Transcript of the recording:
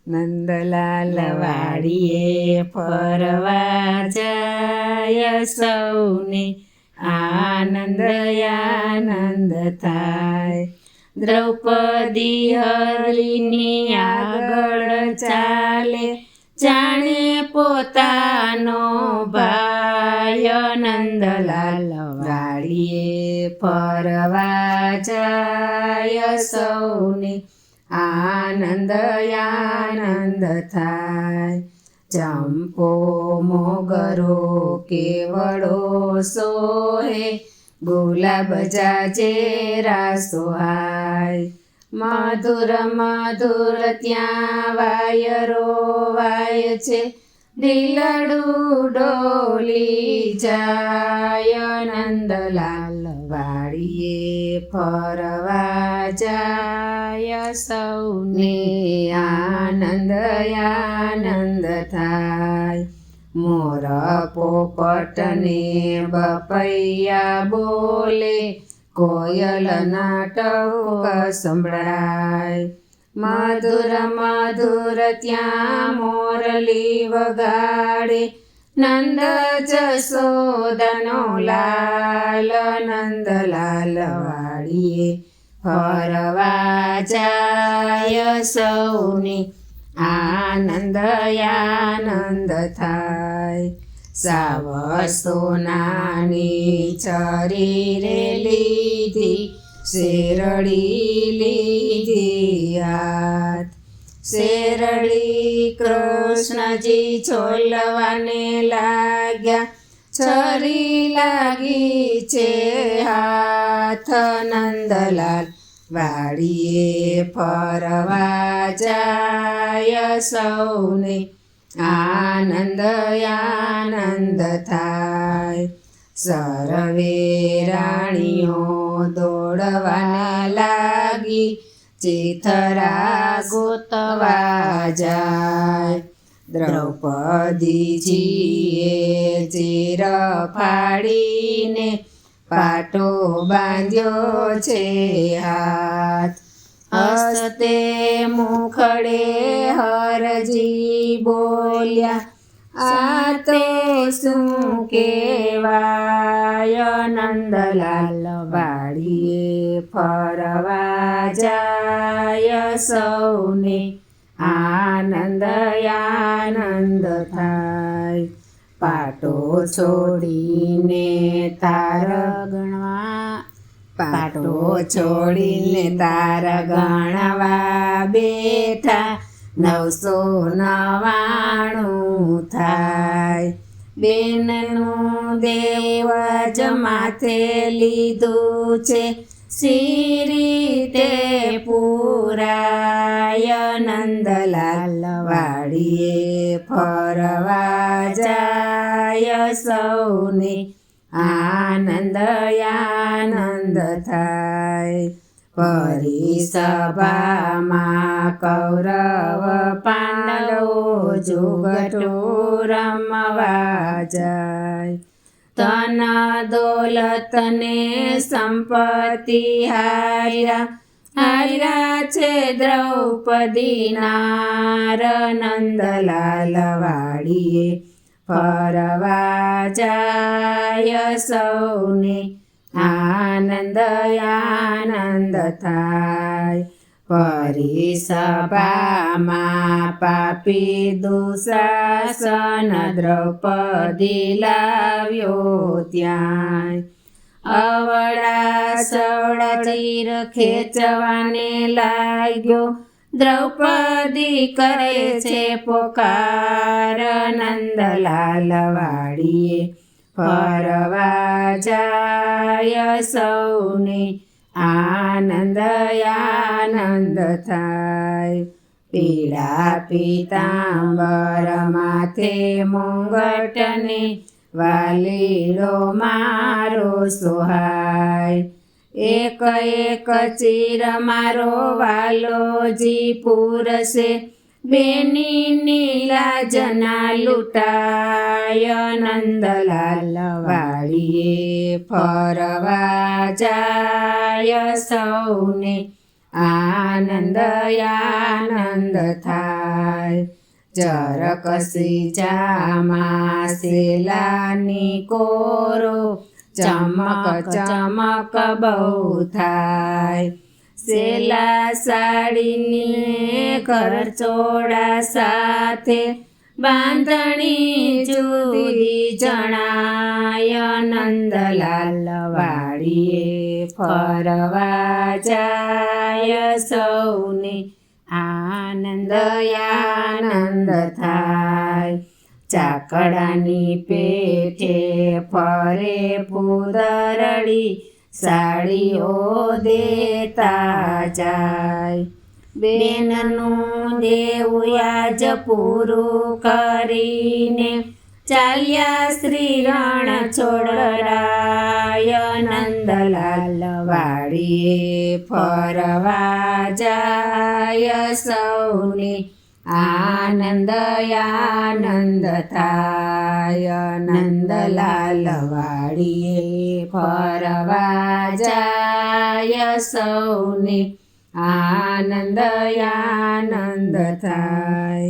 નંદલાલ વાડીએ ફરવા જાય, સૌને આનંદ આનંદ થાય. દ્રૌપદી હરિની આગળ ચાલે, જાણે પોતાનો ભાઈ. નંદલાલ વાડીએ ફરવા જાય, સૌને આનંદ આનંદ થાય. ચંપો મોગરો કેવડો સોહે, ગુલાબ જાજેરા સોહાય. મધુર મધુર ત્યાં વાયરો વાય છે, દિલડું ડોલી જાય. નંદલાલ વાડીએ ફરવા જાય, સૌને આનંદ આનંદ થાય. મોર પોપટને બપૈયા બોલે, કોયલના ટહુક સંભળાય. મધુર મધુર ત્યાં મોરલી વગાડે, નંદ જશોદાનો લાલ. નંદલાલ વાડીએ ફરવા જાય, સૌને આનંદ આનંદ થાય. સાવ સોનાની છરી રે લીધી, શેરડી લીધી હાથ. શેરડી કૃષ્ણજી છોલવાને લાગ્યા, છરી લાગી છે હાથ. નંદલાલ વાડીએ ફરવા જાય, સૌને આનંદ આનંદ થાય. સર્વે રાણીઓ દોડવાને લાગી, ચિથરા ગોતવા જાય. દ્રૌપદીજીએ ચીર ફાડીને, પાટો બાંધ્યો છે હાથ. હસ્તે મુખડે હરજી બોલ્યા, આ તો શું કહેવાય. નંદલાલ વાડીએ ફરવા જાય, સૌને આનંદ આનંદ થાય. પાટો છોડીને તાર ગણવા, પાટો છોડીને તાર ગણવા બેઠા, 999 થાય. બેનનું દેવજ માથે લીધું છે, સી રીતે પુરાય. નંદલાલ વાડીએ ફરવા જાય, સૌને આનંદ આનંદ થાય. પરિસભામાં કૌરવ પાંડવો જુગટો રમવા જાય. ધન દોલત ને સંપત્તિ હાર્યા, હાર્યા છે દ્રૌપદી નાર. નંદલાલ વાડીએ ફરવા જાય, સૌને આનંદ આનંદ થાય. પરિસભામાં પાપી દુશાસન દ્રૌપદી લાવ્યો ત્યાં. અવળા સવળા ચીર ખેંચવાને લાગ્યો, દ્રૌપદી કરે છે પોકાર. નંદલાલ વાડીએ ફરવા જાય, સૌને આનંદ આનંદ થાય. પીળા પીતાંબર માથે મુંગટને, વાલીડો મારો સોહાય. એક એક ચીર મારો વાલોજી પૂરશે, બેની લાજના લૂંટાય. નંદલાલ વાડીએ ફરવા જાય, સૌને આનંદ આનંદ થાય. જરકસી જામા સેલાની કોરો ચમક ચમક બહુ થાય. સેલા સાડીની ખરચોડા સાથે બાંધણી જુદી જણાય. નંદલાલ વાડીએ ફરવા જાય સૌને આનંદ આનંદ થાય. ચાકડાની પેઠે ફરે ફૂદરડી સાડીઓ દેતા જાય. બેનનું દેવું યાજ પૂરું કરીને ચાલ્યા શ્રી રણ છોડરાય. નંદલાલ વાડીએ ફરવા જાય સૌને આનંદ આનંદ થાય. નંદલાલ વાડીએ ફરવા જાય સૌને આનંદ આનંદ થાય.